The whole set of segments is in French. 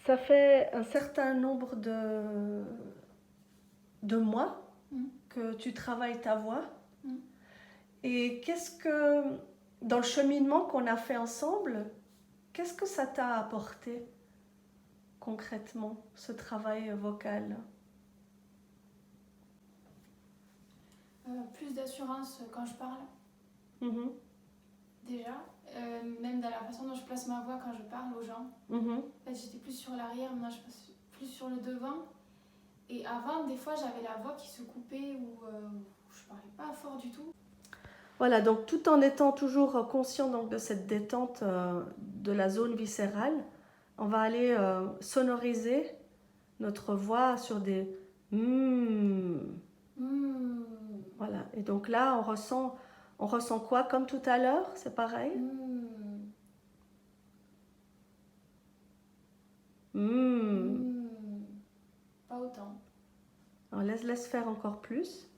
Ça fait un certain nombre de mois que tu travailles ta voix. Et qu'est-ce que, dans le cheminement qu'on a fait ensemble, qu'est-ce que ça t'a apporté concrètement, ce travail vocal? Plus d'assurance quand je parle, Mhm, déjà. Même dans la façon dont je place ma voix quand je parle aux gens. mhm. En fait, j'étais plus sur l'arrière, maintenant je passe plus sur le devant. Et avant, des fois, j'avais la voix qui se coupait ou je parlais pas fort du tout. Voilà, donc tout en étant toujours conscient donc, de cette détente de la zone viscérale, on va aller sonoriser notre voix sur des Voilà, et donc là on ressent quoi comme tout à l'heure? C'est pareil? Pas autant. Alors laisse faire encore plus.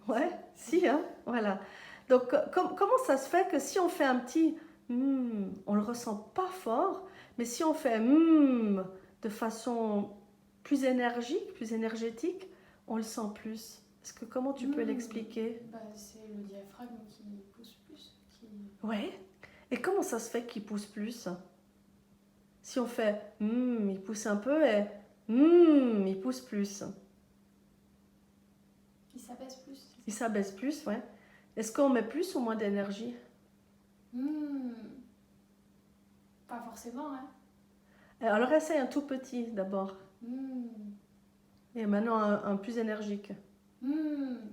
Ouais, si, hein, voilà. Donc comment ça se fait que si on fait un petit on le ressent pas fort, mais si on fait de façon plus énergique, plus énergétique, on le sent plus. Comment tu peux l'expliquer? C'est le diaphragme qui pousse plus. Ouais. Et comment ça se fait qu'il pousse plus? Si on fait il pousse un peu et il pousse plus. Il s'abaisse plus. Il s'abaisse plus, ouais. Est-ce qu'on met plus ou moins d'énergie? Pas forcément, hein. Alors essaye un tout petit d'abord. Et maintenant un plus énergique.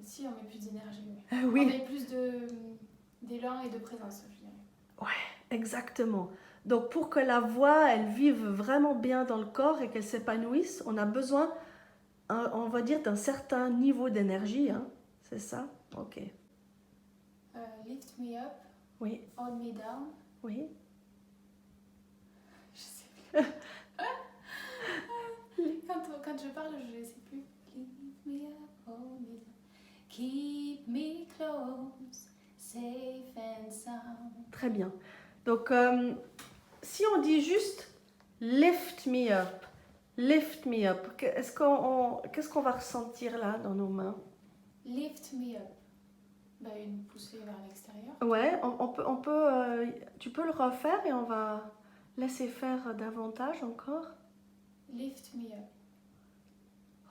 Si, on met plus d'énergie. Oui. On met plus d'élan et de présence, je dirais. Ouais, exactement. Donc pour que la voix, elle vive vraiment bien dans le corps et qu'elle s'épanouisse, on a besoin, on va dire, d'un certain niveau d'énergie. Hein. C'est ça? Ok. Lift me up. Oui. Hold me down. Oui. Je sais plus. Quand je parle, je ne sais plus. Lift me up, hold me down. Keep me close, safe and sound. Très bien. Donc, si on dit juste lift me up, qu'est-ce qu'on va ressentir là dans nos mains? Lift me up. Une poussée vers l'extérieur. Ouais, tu peux le refaire et on va laisser faire davantage encore. Lift me up.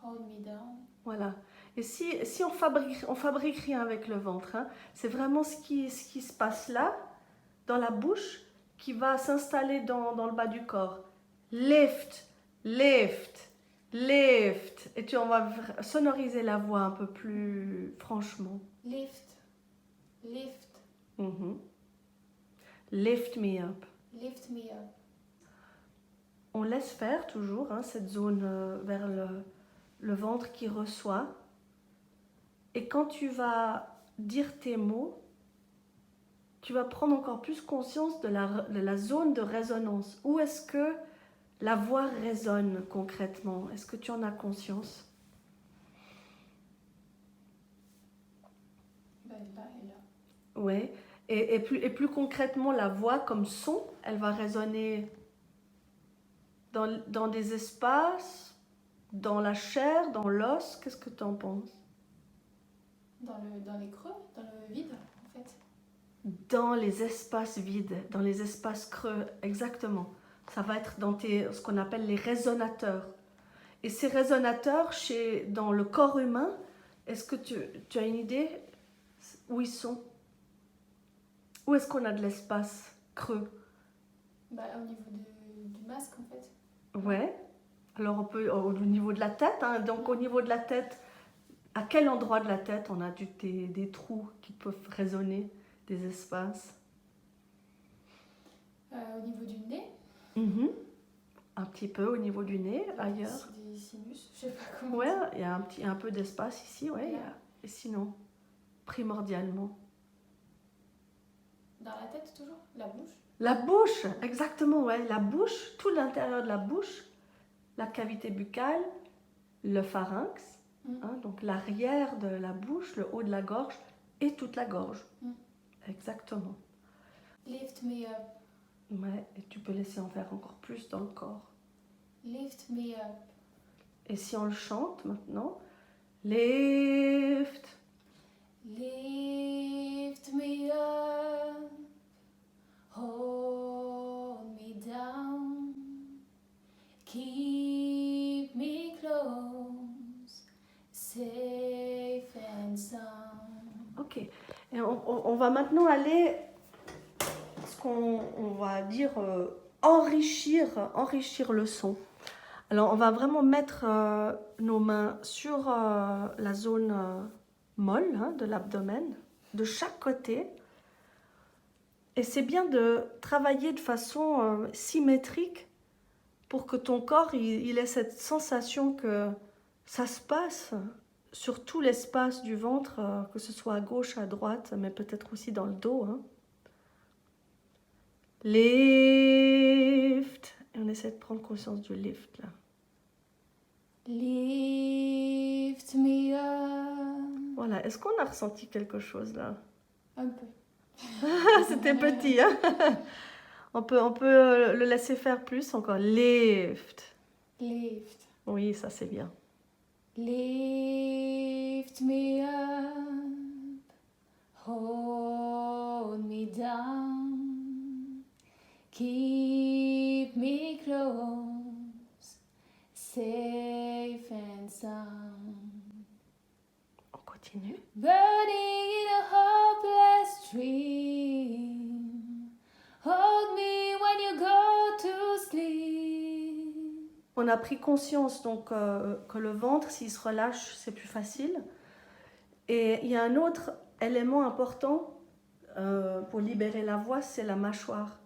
Hold me down. Voilà. Et si on fabrique rien avec le ventre, hein, c'est vraiment ce qui se passe là, dans la bouche, qui va s'installer dans le bas du corps. Lift, lift, lift. Et on va sonoriser la voix un peu plus franchement. Lift, lift. Lift me up. Lift me up. On laisse faire toujours hein, cette zone vers le ventre qui reçoit. Et quand tu vas dire tes mots, tu vas prendre encore plus conscience de la zone de résonance. Où est-ce que la voix résonne concrètement? Est-ce que tu en as conscience? Là et là. Oui. Et plus concrètement, la voix comme son, elle va résonner dans des espaces, dans la chair, dans l'os. Qu'est-ce que tu en penses? Dans les creux, dans le vide, en fait. Dans les espaces vides, dans les espaces creux, exactement. Ça va être dans ce qu'on appelle les résonateurs. Et ces résonateurs, dans le corps humain, est-ce que tu as une idée où ils sont? Où est-ce qu'on a de l'espace creux? Au niveau du masque, en fait. Ouais. Alors on peut au niveau de la tête. Hein, donc au niveau de la tête, à quel endroit de la tête on a des trous qui peuvent résonner, des espaces? Au niveau du nez. Un petit peu au niveau du nez, ailleurs. C'est des sinus, je sais pas comment. Ouais, il y a un peu d'espace ici, ouais. Yeah. Et sinon, primordialement. Dans la tête toujours? La bouche? La bouche, exactement, ouais. La bouche, tout l'intérieur de la bouche, la cavité buccale, le pharynx, hein, donc l'arrière de la bouche, le haut de la gorge et toute la gorge. Exactement. Lift me up. Ouais, et tu peux laisser en faire encore plus dans le corps. Lift me up. Et si on le chante maintenant, lift. Lift me up. Hold me down. Keep me close. Safe and sound. Ok. Et on va maintenant aller, ce qu'on va dire, enrichir le son. Alors, on va vraiment mettre nos mains sur la zone molle hein, de l'abdomen, de chaque côté. Et c'est bien de travailler de façon symétrique pour que ton corps il ait cette sensation que ça se passe sur tout l'espace du ventre, que ce soit à gauche, à droite, mais peut-être aussi dans le dos. Hein. Lift. Et on essaie de prendre conscience du lift là. Lift me up. Voilà, est-ce qu'on a ressenti quelque chose là? Un peu. C'était petit, hein? On peut le laisser faire plus encore. Lift. Lift. Oui, ça c'est bien. Lift me up. Hold me down. Keep me close. Safe and sound. On continue. Burning in a hopeless dream. Hold me when you go to sleep. On a pris conscience donc que le ventre, s'il se relâche, c'est plus facile. Et il y a un autre élément important pour libérer la voix, c'est la mâchoire.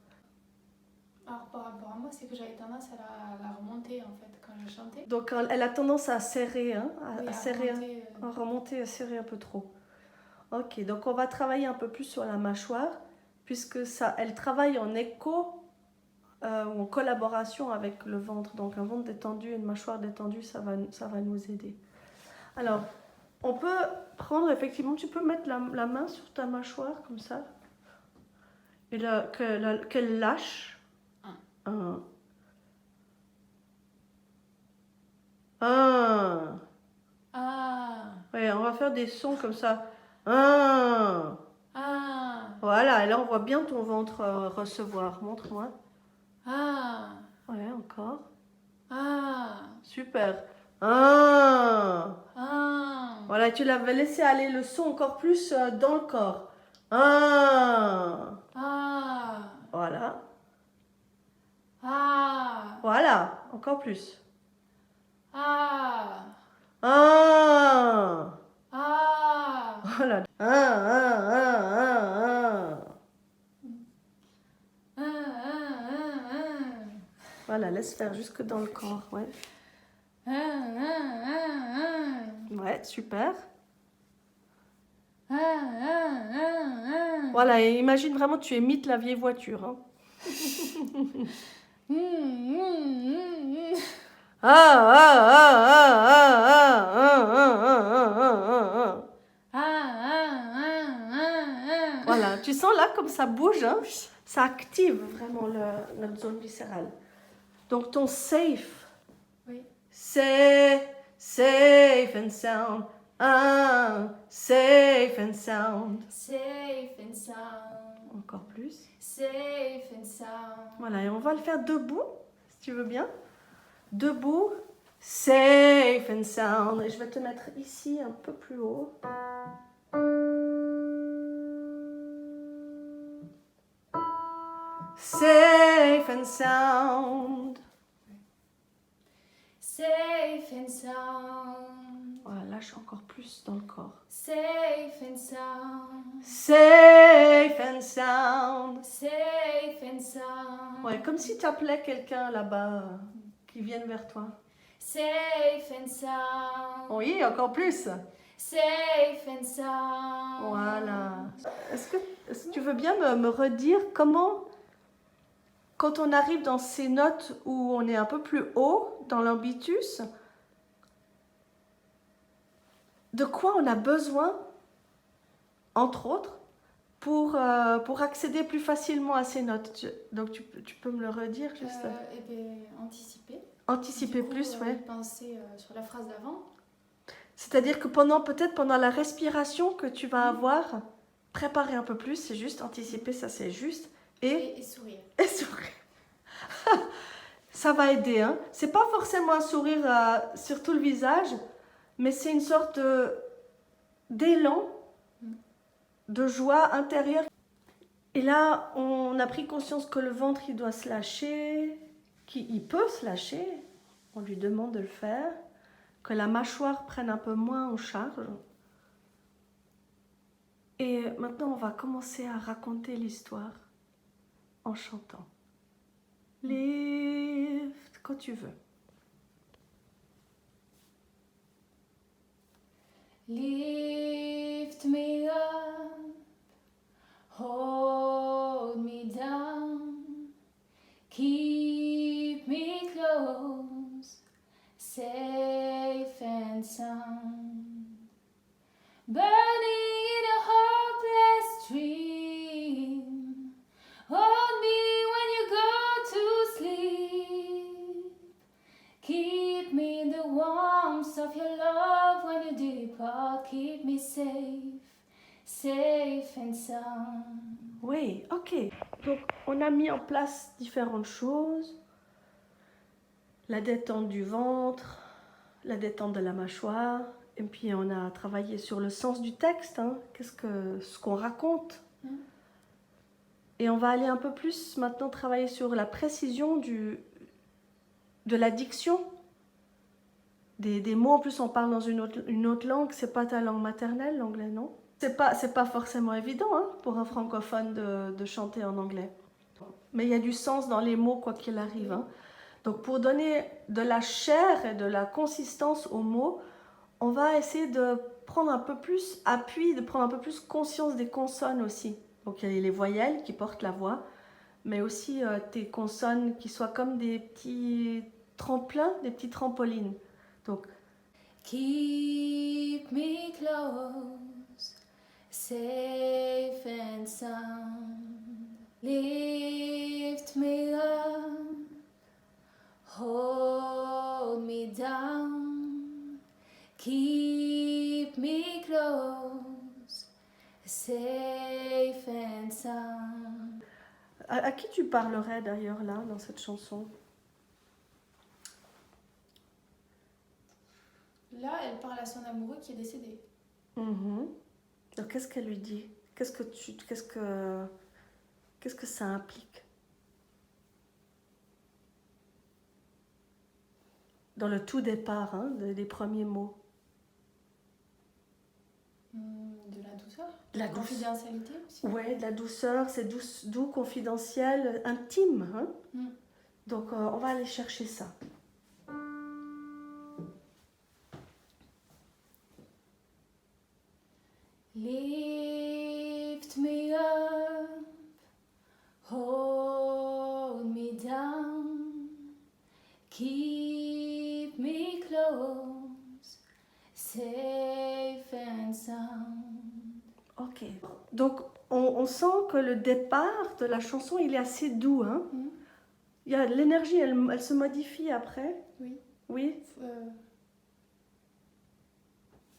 Alors par rapport à moi, c'est que j'avais tendance à la remonter en fait quand je chantais. Donc elle a tendance à serrer, hein, Oui, à serrer, remonter, à remonter, à serrer un peu trop. Ok, donc on va travailler un peu plus sur la mâchoire, puisque ça, elle travaille en écho ou en collaboration avec le ventre. Donc un ventre détendu et une mâchoire détendue, ça va nous aider. Alors, on peut prendre, effectivement, tu peux mettre la main sur ta mâchoire, comme ça, et qu'elle lâche. Un. Un. Ah. Ouais, on va faire des sons comme ça. Un. Ah. Voilà, et là on voit bien ton ventre recevoir. Montre-moi. Ah. Ouais, encore. Ah. Super. Un. Ah. Voilà, tu l'avais laissé aller le son encore plus dans le corps. Un. Ah. Voilà. Ah. Voilà, encore plus. Ah. Un. Ah. Voilà. Un. Voilà, laisse faire jusque dans le corps, ouais. Ouais, super. Voilà, et imagine vraiment tu imites la vieille voiture. Hein. Voilà, tu sens là comme ça bouge, hein, ça active vraiment notre zone viscérale. Donc ton safe, oui. C'est safe and sound. Safe and sound. Safe and sound. Encore plus. Safe and sound. Voilà, et on va le faire debout, si tu veux bien. Debout, safe and sound. Et je vais te mettre ici un peu plus haut. Safe and sound. Safe and sound. Voilà, lâche encore plus dans le corps. Safe and sound. Safe and sound. Safe and sound. Ouais, comme si tu appelais quelqu'un là-bas qui vienne vers toi. Safe and sound. Oui, encore plus. Safe and sound. Voilà. Est-ce que tu veux bien me redire comment, quand on arrive dans ces notes où on est un peu plus haut dans l'ambitus, de quoi on a besoin, entre autres, pour accéder plus facilement à ces notes. Donc tu peux me le redire juste Eh bien, anticiper. Anticiper Du coup, plus, ouais. Penser sur la phrase d'avant. C'est-à-dire que peut-être pendant la respiration que tu vas avoir, préparer un peu plus, c'est juste anticiper, ça c'est juste. Et sourire. Et sourire. Ça va aider, hein. C'est pas forcément un sourire sur tout le visage, mais c'est une sorte d'élan, de joie intérieure. Et là, on a pris conscience que le ventre, il doit se lâcher, qu'il peut se lâcher, on lui demande de le faire, que la mâchoire prenne un peu moins en charge. Et maintenant, on va commencer à raconter l'histoire en chantant. Lift, quand tu veux. Lift me up, hold me down, keep me close, safe and sound. Burning in a hopeless dream, hold me when you go to sleep. Keep me in the warmth of your love when you depart. Keep me safe, safe and sound. Oui, ok. Donc, on a mis en place différentes choses. La détente du ventre, la détente de la mâchoire. Et puis, on a travaillé sur le sens du texte. Hein. Ce qu'on raconte. Et on va aller un peu plus maintenant travailler sur la précision de la diction. Des mots, en plus, on parle dans une autre langue. C'est pas ta langue maternelle, l'anglais, non? C'est pas forcément évident hein, pour un francophone de chanter en anglais. Mais il y a du sens dans les mots, quoi qu'il arrive. Hein. Donc, pour donner de la chair et de la consistance aux mots, on va essayer de prendre un peu plus appui, de prendre un peu plus conscience des consonnes aussi. Donc, il y a les voyelles qui portent la voix, mais aussi tes consonnes qui soient comme des petits tremplins, des petits trampolines. Donc, keep me close, safe and sound. Lift me up, hold me down, keep me close, safe and sound. À qui tu parlerais d'ailleurs là, dans cette chanson? Là, elle parle à son amoureux qui est décédé. Donc, qu'est-ce qu'elle lui dit? Qu'est-ce que ça implique? Dans le tout départ, hein, des premiers mots. De la douceur. De la confidentialité aussi. Ouais, de la douceur, c'est doux, confidentiel, intime. Hein. Donc, on va aller chercher ça. Lift me up, hold me down, keep me close, safe and sound. Ok. Donc, on sent que le départ de la chanson, il est assez doux. Hein. Il y a l'énergie, elle se modifie après. Oui. Oui.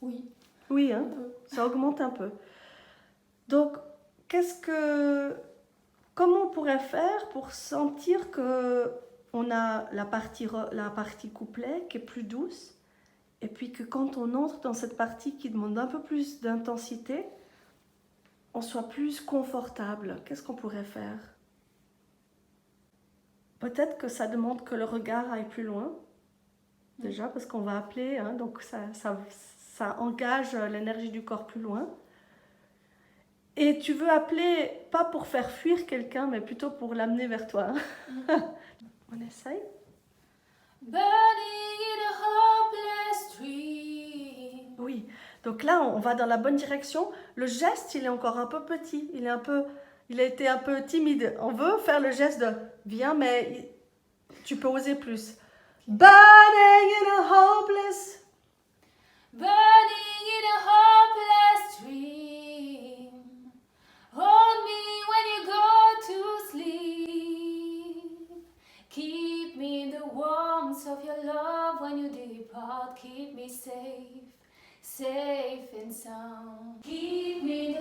Oui. Oui, hein. Ça augmente un peu. Donc, comment on pourrait faire pour sentir que on a la partie couplet qui est plus douce, et puis que quand on entre dans cette partie qui demande un peu plus d'intensité, on soit plus confortable? Qu'est-ce qu'on pourrait faire? Peut-être que ça demande que le regard aille plus loin, déjà, parce qu'on va appeler, hein, donc ça engage l'énergie du corps plus loin. Et tu veux appeler, pas pour faire fuir quelqu'un, mais plutôt pour l'amener vers toi. On essaye? Burning in a hopeless dream. Oui, donc là, on va dans la bonne direction. Le geste, il est encore un peu petit. Il a été un peu timide. On veut faire le geste de « viens », mais tu peux oser plus. Burning in a hopeless. Burning in a hopeless dream. Oh, keep me safe, safe and sound. Keep me in the